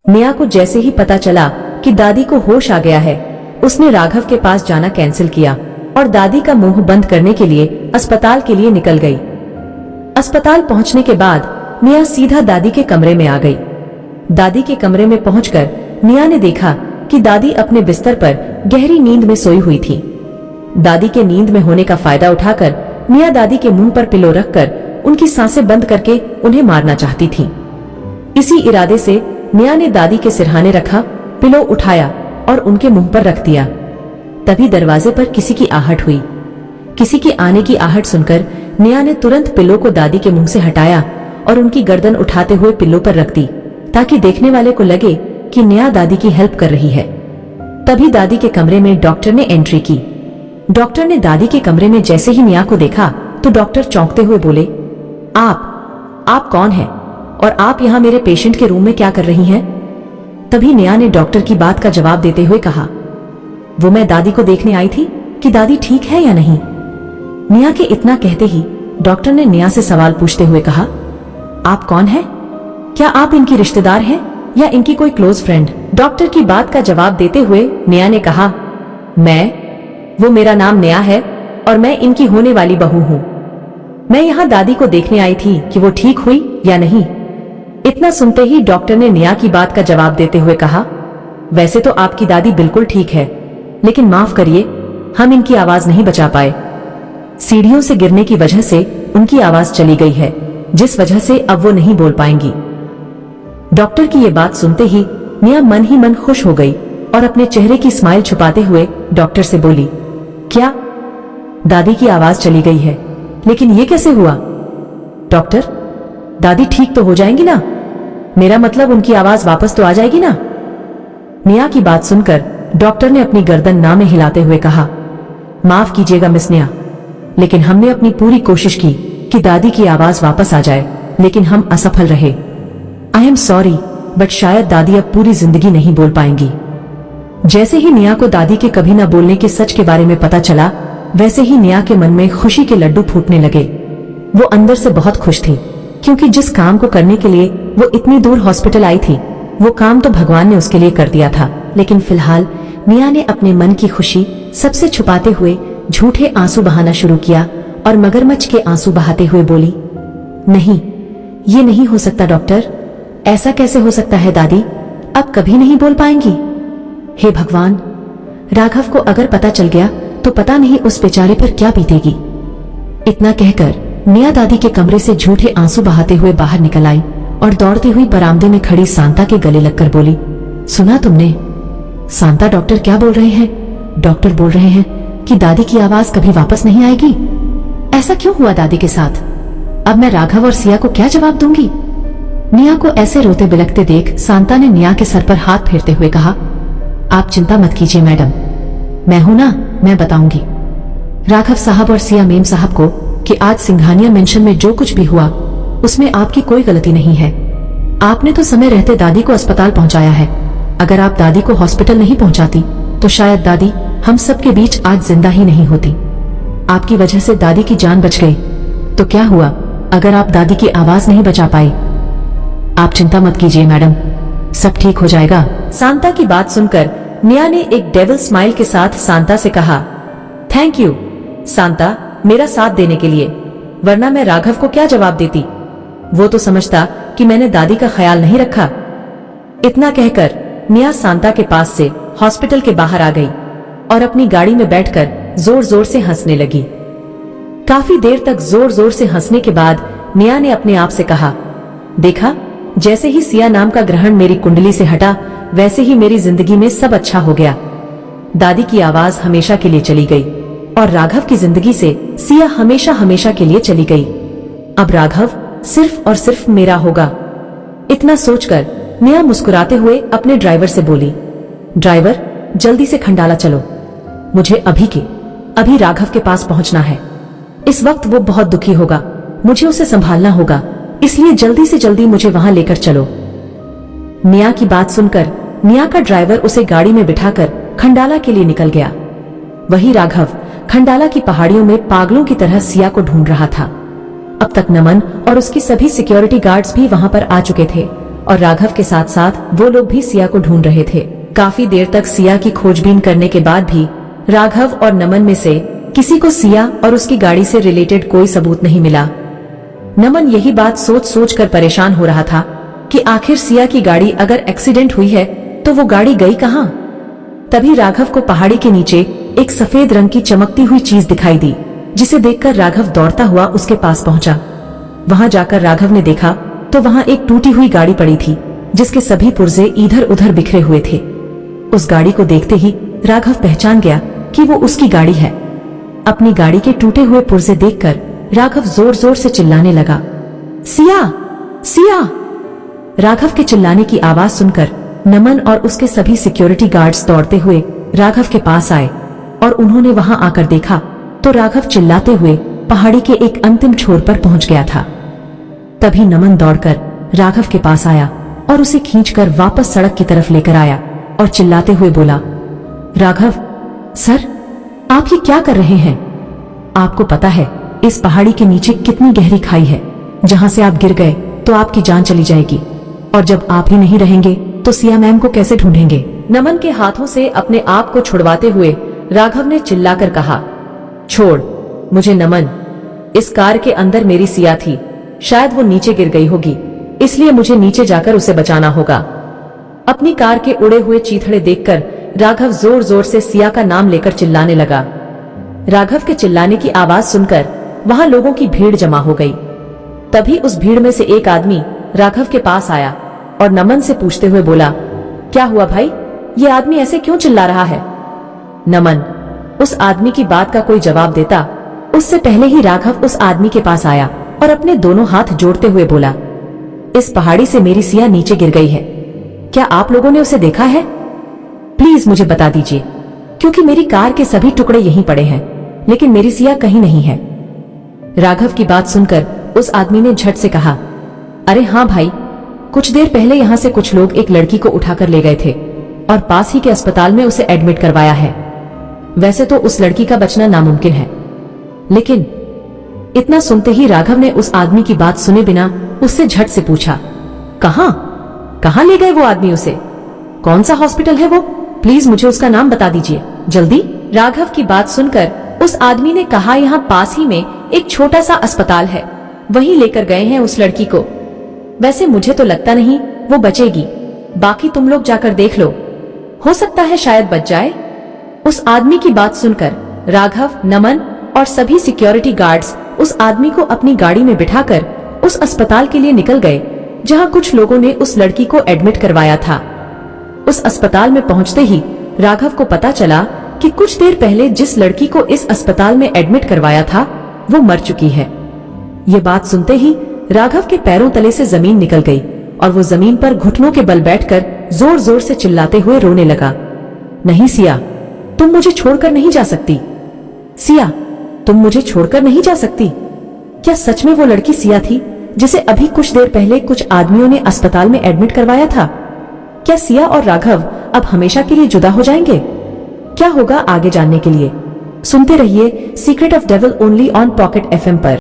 निया को जैसे ही पता चला कि दादी को होश आ गया है, उसने राघव के पास जाना कैंसिल किया और दादी का मुंह बंद करने के लिए अस्पताल के लिए निकल गई। अस्पताल पहुंचने के बाद निया सीधा दादी के कमरे में आ गई। दादी के कमरे में पहुंचकर निया ने देखा कि दादी अपने बिस्तर पर गहरी नींद में सोई हुई थी। दादी के नींद में होने का फायदा उठाकर निया दादी के मुंह पर पिलो रखकर उनकी सांसें बंद करके उन्हें मारना चाहती थी। इसी इरादे से निया ने दादी के सिरहाने रखा, पिलो उठाया और उनके मुंह पर रख दिया। तभी दरवाजे पर किसी की आहट हुई। किसी की आने की आहट सुनकर निया ने तुरंत पिलो को दादी के मुंह से हटाया और उनकी गर्दन उठाते हुए पिलो पर रख दी, ताकि देखने वाले को लगे कि निया दादी की हेल्प कर रही है। तभी दादी के कमरे में डॉक्टर ने एंट्री की। डॉक्टर ने दादी के कमरे में जैसे ही निया को देखा तो डॉक्टर चौंकते हुए बोले, आप कौन हैं और आप यहाँ मेरे पेशेंट के रूम में क्या कर रही हैं? तभी निया ने डॉक्टर की बात का जवाब देते हुए कहा, वो मैं दादी को देखने आई थी कि दादी ठीक है या नहीं। निया के इतना कहते ही डॉक्टर ने निया से सवाल पूछते हुए कहा, आप कौन हैं? क्या आप इनकी रिश्तेदार हैं या इनकी कोई क्लोज फ्रेंड? डॉक्टर की बात का जवाब देते हुए निया ने कहा, वो मेरा नाम निया है और मैं इनकी होने वाली बहू हूँ। मैं यहाँ दादी को देखने आई थी कि वो ठीक हुई या नहीं। इतना सुनते ही डॉक्टर ने निया की बात का जवाब देते हुए कहा, वैसे तो आपकी दादी बिल्कुल ठीक है, लेकिन माफ करिए, हम इनकी आवाज नहीं बचा पाए। सीढ़ियों से गिरने की वजह से उनकी आवाज चली गई है, जिस वजह से अब वो नहीं बोल पाएंगी। डॉक्टर की ये बात सुनते ही निया मन ही मन खुश हो गई और अपने चेहरे की स्माइल छुपाते हुए डॉक्टर से बोली, क्या दादी की आवाज चली गई है? लेकिन ये कैसे हुआ? डॉक्टर, दादी ठीक तो हो जाएंगी ना? मेरा मतलब उनकी आवाज वापस तो आ जाएगी ना? निया की बात सुनकर डॉक्टर ने अपनी गर्दन ना में हिलाते हुए कहा, माफ कीजिएगा मिस निया, लेकिन हमने अपनी पूरी कोशिश की कि दादी की आवाज वापस आ जाए, लेकिन हम असफल रहे। आई एम सॉरी, बट शायद दादी अब पूरी जिंदगी नहीं बोल पाएंगी। जैसे ही निया को दादी के कभी न बोलने के सच के बारे में पता चला, वैसे ही निया के मन में खुशी के लड्डू फूटने लगे। वो अंदर से बहुत खुश थी, क्योंकि जिस काम को करने के लिए वो इतनी दूर हॉस्पिटल आई थी, वो काम तो भगवान ने उसके लिए कर दिया था। लेकिन फिलहाल निया ने अपने मन की खुशी सबसे छुपाते हुए झूठे आंसू बहाना शुरू किया और मगरमच्छ के आंसू बहाते हुए बोली, नहीं, ये नहीं हो सकता डॉक्टर, ऐसा कैसे हो सकता है? दादी अब कभी नहीं बोल पाएंगी। हे भगवान, राघव को अगर पता चल गया तो पता नहीं उस बेचारे पर क्या बीतेगी। इतना कहकर निया दादी के कमरे से झूठे आंसू बहाते हुए बाहर निकल आई और दौड़ती हुई बरामदे में खड़ी सांता के गले लगकर बोली, सुना तुमने? सांता, डॉक्टर क्या बोल रहे हैं? डॉक्टर बोल रहे हैं कि दादी की आवाज कभी वापस नहीं आएगी। ऐसा क्यों हुआ दादी के साथ? अब मैं राघव और सिया को क्या जवाब दूंगी? निया को ऐसे रोते बिलखते देख सांता ने निया के सर पर हाथ फेरते हुए कहा, आप चिंता मत कीजिए मैडम, मैं हूं ना, मैं बताऊंगी राघव साहब और सिया मेम साहब को कि आज सिंघानिया मेंशन में जो कुछ भी हुआ उसमें आपकी कोई गलती नहीं है। आपने तो समय रहते दादी को अस्पताल पहुंचाया है। अगर आप दादी को हॉस्पिटल नहीं पहुंचाती तो शायद दादी हम सब के बीच आज जिंदा ही नहीं होती। आपकी वजह से दादी की जान बच गई। तो क्या हुआ अगर आप दादी की आवाज नहीं बचा पाए? आप चिंता मत कीजिए मैडम, सब ठीक हो जाएगा। सांता की बात सुनकर निया ने एक डेविल स्माइल के साथ सांता से कहा, थैंक यू सांता, मेरा साथ देने के लिए, वरना मैं राघव को क्या जवाब देती? वो तो समझता कि मैंने दादी का ख्याल नहीं रखा। इतना कहकर निया सांता के पास से हॉस्पिटल के बाहर आ गई और अपनी गाड़ी में बैठकर जोर जोर से हंसने लगी। काफी देर तक जोर जोर से हंसने के बाद निया ने अपने आप से कहा, देखा, जैसे ही सिया नाम का ग्रहण मेरी कुंडली से हटा, वैसे ही मेरी जिंदगी में सब अच्छा हो गया। दादी की आवाज हमेशा के लिए चली गई और राघव की जिंदगी से सिया हमेशा हमेशा के लिए चली गई। अब राघव सिर्फ और सिर्फ मेरा होगा। इतना सोचकर निया मुस्कुराते हुए अपने ड्राइवर से बोली, ड्राइवर, जल्दी से खंडाला चलो, मुझे अभी के अभी राघव के पास पहुंचना है। इस वक्त वो बहुत दुखी होगा, मुझे उसे संभालना होगा, इसलिए जल्दी से जल्दी मुझे वहां लेकर चलो। निया की बात सुनकर निया का ड्राइवर उसे गाड़ी में बिठाकर खंडाला के लिए निकल गया। वही राघव खंडाला की पहाड़ियों में पागलों की तरह सिया को ढूंढ रहा था। अब तक नमन और उसकी सभी सिक्योरिटी गार्ड्स भी वहां पर आ चुके थे और राघव के साथ साथ वो लोग भी सिया को ढूंढ रहे थे। काफी देर तक सिया की खोजबीन करने के बाद भी राघव और नमन में से किसी को सिया और उसकी गाड़ी से रिलेटेड कोई सबूत नहीं मिला। नमन यही बात सोच सोच कर परेशान हो रहा था कि आखिर सिया की गाड़ी अगर एक्सीडेंट हुई है तो वो गाड़ी गई कहाँ। तभी राघव को पहाड़ी के नीचे एक सफेद रंग की चमकती हुई चीज दिखाई दी, जिसे देखकर राघव दौड़ता हुआ उसके पास पहुंचा। वहां जाकर राघव ने देखा तो वहां एक टूटी हुई गाड़ी पड़ी थी, जिसके सभी पुर्जे इधर उधर बिखरे हुए थे। उस गाड़ी को देखते ही राघव पहचान गया कि वो उसकी गाड़ी है। अपनी गाड़ी के टूटे हुए पुर्जे देखकर राघव जोर जोर से चिल्लाने लगा, सिया, सिया। राघव के चिल्लाने की आवाज सुनकर नमन और उसके सभी सिक्योरिटी गार्ड्स दौड़ते हुए राघव के पास आए और उन्होंने वहां आकर देखा तो राघव चिल्लाते हुए पहाड़ी के एक अंतिम छोर पर पहुंच गया था। तभी नमन दौड़कर राघव के पास आया और उसे खींचकर वापस सड़क की तरफ लेकर आया और चिल्लाते हुए बोला, राघव सर, आप ये क्या कर रहे हैं? आपको पता है इस पहाड़ी के नीचे कितनी गहरी खाई है, जहां से आप गिर गए तो आपकी जान चली जाएगी, और जब आप ही नहीं रहेंगे तो सिया मैम को कैसे ढूंढेंगे? नमन के हाथों से अपने आप को छुड़वाते हुए राघव ने चिल्लाकर कहा, छोड़ मुझे नमन, इस कार के अंदर मेरी सिया थी, शायद वो नीचे गिर गई होगी, इसलिए मुझे नीचे जाकर उसे बचाना होगा। अपनी कार के उड़े हुए चीथड़े देखकर राघव जोर जोर से सिया का नाम लेकर चिल्लाने लगा। राघव के चिल्लाने की आवाज सुनकर वहां लोगों की भीड़ जमा हो गई। तभी उस भीड़ में से एक आदमी राघव के पास आया और नमन से पूछते हुए बोला, क्या हुआ भाई, ये आदमी ऐसे क्यों चिल्ला रहा है? नमन उस आदमी की बात का कोई जवाब देता उससे पहले ही राघव उस आदमी के पास आया और अपने दोनों हाथ जोड़ते हुए बोला, इस पहाड़ी से मेरी सिया नीचे गिर गई है, क्या आप लोगों ने उसे देखा है? प्लीज मुझे बता दीजिए, क्योंकि मेरी कार के सभी टुकड़े यहीं पड़े हैं, लेकिन मेरी सिया कहीं नहीं है। राघव की बात सुनकर उस आदमी ने झट से कहा, अरे हाँ भाई, कुछ देर पहले यहाँ से कुछ लोग एक लड़की को उठाकर ले गए थे और पास ही के अस्पताल में उसे एडमिट करवाया है। वैसे तो उस लड़की का बचना नामुमकिन है, लेकिन इतना सुनते ही राघव ने उस आदमी की बात सुने बिना उससे झट से पूछा, कहां ले गए वो आदमी उसे? कौन सा हॉस्पिटल है वो? प्लीज मुझे उसका नाम बता दीजिए जल्दी। राघव की बात सुनकर उस आदमी ने कहा, यहाँ पास ही में एक छोटा सा अस्पताल है, वहीं लेकर गए हैं उस लड़की को। वैसे मुझे तो लगता नहीं वो बचेगी, बाकी तुम लोग जाकर देख लो, हो सकता है शायद बच जाए। उस आदमी की बात सुनकर राघव, नमन और सभी सिक्योरिटी गार्ड्स उस आदमी को अपनी गाड़ी में बिठाकर उस अस्पताल के लिए निकल गए, जहां कुछ लोगों ने उस लड़की को एडमिट करवाया था। उस अस्पताल में पहुंचते ही राघव को पता चला कि कुछ देर पहले जिस लड़की को इस अस्पताल में एडमिट करवाया था वो मर चुकी है। ये बात सुनते ही राघव के पैरों तले से जमीन निकल गई और वो जमीन पर घुटनों के बल बैठकर जोर जोर से चिल्लाते हुए रोने लगा, नहीं सिया, तुम मुझे छोड़कर नहीं जा सकती। सिया, तुम मुझे छोड़कर नहीं जा सकती। क्या सच में वो लड़की सिया थी जिसे अभी कुछ देर पहले कुछ आदमियों ने अस्पताल में एडमिट करवाया था? क्या सिया और राघव अब हमेशा के लिए जुदा हो जाएंगे? क्या होगा आगे जानने के लिए सुनते रहिए secret of devil only on pocket FM पर।